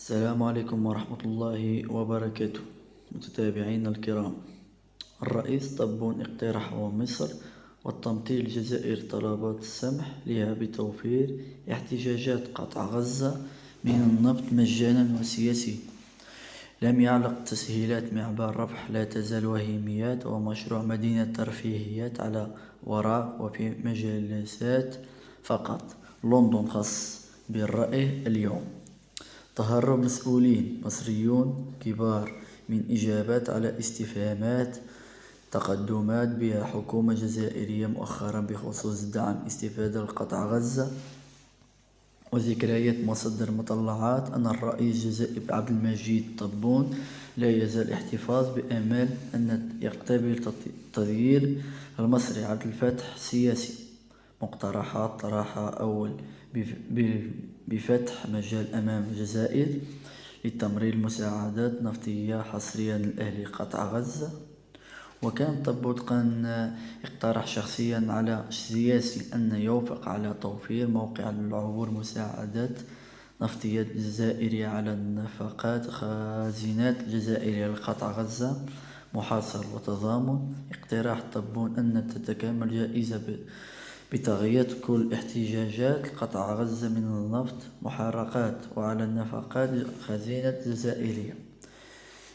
السلام عليكم ورحمة الله وبركاته. متتابعينا الكرام، الرئيس تبون اقترح مصر والتمثيل الجزائر طلبات السمح لها بتوفير احتجاجات قطع غزة من النفط مجانا وسياسي. لم يعلق تسهيلات معبر رفح لا تزال وهميات ومشروع مدينة ترفيهيات على وراء وفي مجالسات فقط. لندن خاص بالرأي اليوم. تهرب مسؤولين مصريون كبار من إجابات على استفهامات تقدمات بها حكومة جزائرية مؤخرا بخصوص دعم استفادة قطاع غزة. وذكريات مصدر مطلعات أن الرئيس الجزائري عبد المجيد تبون لا يزال احتفاظ بأمل أن يقتبل تغيير المصري عبد الفتاح السياسي مقترحات طرحها أول بفتح مجال أمام الجزائر لتمرير مساعدات نفطية حصريا لأهل قطاع غزة. وكان تبون اقترح شخصيا على السياسي أن يوافق على توفير موقع للعبور مساعدات نفطية جزائرية على النفقات خازنات الجزائرية لقطاع غزة محاصر وتضامن. اقتراح تبون أن تتكامل جائزة بتغطية كل احتياجات قطاع غزة من النفط محرقات وعلى النفقات خزينة جزائرية.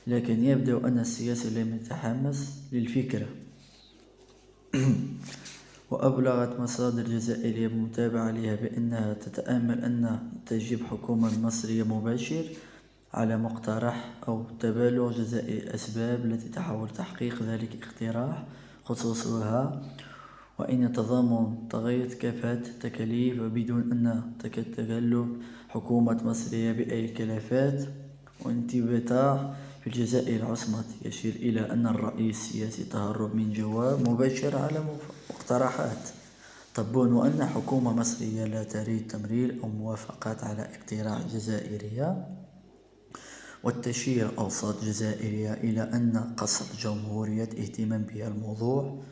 لكن يبدو أن السياسي لم يتحمس للفكرة. وأبلغت مصادر جزائرية متابعة لها بأنها تتأمل أن تجيب حكومة مصرية مباشر على مقترح أو تبلغ جزائري الأسباب التي تحاول تحقيق ذلك الاقتراح خصوصها وإن تضامن تغطية كافة التكاليف وبدون أن تكلف حكومة مصرية بأي كلفات وانتباه في الجزائر العاصمة. يشير إلى أن الرئيس السياسي تهرب من جواب مباشر على مقترحات تبون وأن حكومة مصرية لا تريد تمرير أو موافقات على اقتراح جزائرية. والتشير أوساط جزائرية إلى أن قصر جمهورية اهتمام بها الموضوع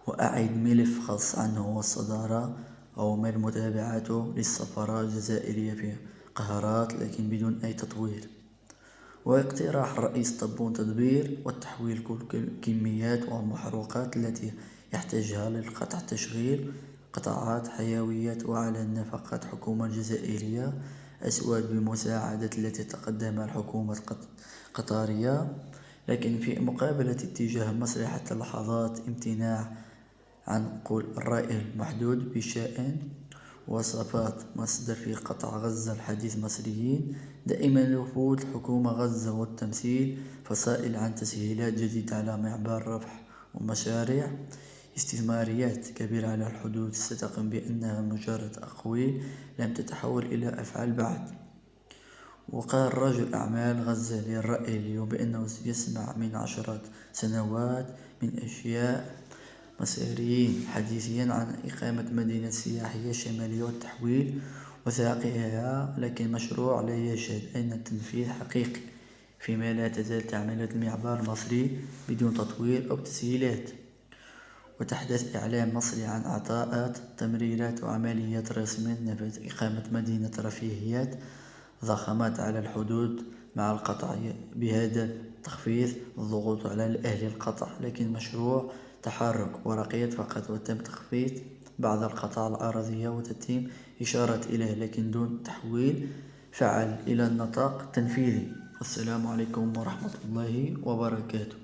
وأعيد ملف خاص عنه والصدارة أو من متابعته للسفارات الجزائرية في قهرات لكن بدون أي تطوير. واقتراح الرئيس تبون تدبير وتحويل كل الكميات والمحروقات التي يحتاجها للقطع تشغيل قطاعات حيويات وعلى النفقات حكومة الجزائرية أسود بمساعدة التي تقدمها الحكومة القطرية. لكن في مقابلة اتجاه مصر حتى لحظات امتناع عن قول الرأي المحدود بشأن وصفات مصدر في قطاع غزة الحديث مصريين دائما وفود حكومة غزة والتمثيل فصائل عن تسهيلات جديدة على معبر رفح ومشاريع استثماريات كبيرة على الحدود ستقم بأنها مجرد أقوال لم تتحول إلى أفعال بعد. وقال رجل أعمال غزة للرأي اليوم بأنه يسمع من عشرات سنوات من أشياء مصريين حديثيا عن إقامة مدينة سياحية شمالية والتحويل وثائقها، لكن مشروع لا يشهد أن تنفيذ حقيقي فيما لا تزال تعميلات المعبر المصري بدون تطوير أو تسهيلات. وتحدث إعلام مصري عن عطاءات تمريرات وعمليات رسمية نفذ إقامة مدينة رفاهيات ضخامات على الحدود مع القطع بهدف تخفيض الضغوط على أهل القطع، لكن مشروع تحرك ورقية فقط وتم تخفيض بعض القطع الأراضية وتتم إشارة إليه لكن دون تحويل فعال إلى النطاق التنفيذي. السلام عليكم ورحمة الله وبركاته.